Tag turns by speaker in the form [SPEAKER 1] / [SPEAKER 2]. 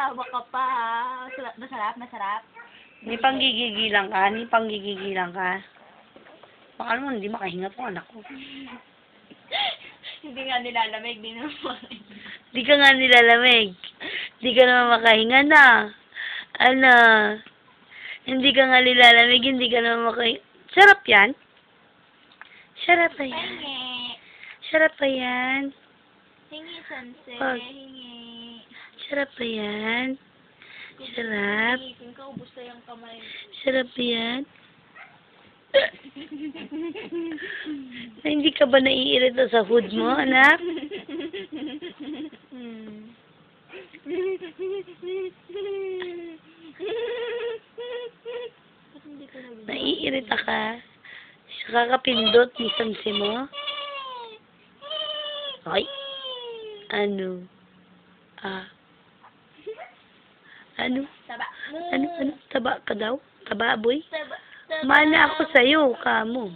[SPEAKER 1] Tumatawa ka pa. Masarap, masarap.
[SPEAKER 2] Ni panggigigilan ka, ni panggigigilan ka. Baka naman hindi makahinga tong anak ko.
[SPEAKER 1] Hindi nga nilalamig, di naman.
[SPEAKER 2] Di ka nga nilalamig. Di ka naman makahinga na. Ano? Hindi ka nga nilalamig, hindi ka naman makahinga. Sarap yan. Sarap pa yan.
[SPEAKER 1] Hingi.
[SPEAKER 2] Sarap pa yan.
[SPEAKER 1] Hingi, Sanse.
[SPEAKER 2] Pag-
[SPEAKER 1] Hingi.
[SPEAKER 2] Sarap pa yan. Sarap.
[SPEAKER 1] Ipin ka, ubos na yung kamay.
[SPEAKER 2] Sarap pa yan. Na hindi ka ba naiirita sa hood mo, anak? Naiirita ka? Sa kakapindot ni Samsi mo? Ay! Ano? Ano?
[SPEAKER 1] Taba.
[SPEAKER 2] Ano? Taba ka daw? Taba, boy?
[SPEAKER 1] Taba.
[SPEAKER 2] Mana ako sa'yo, kamo.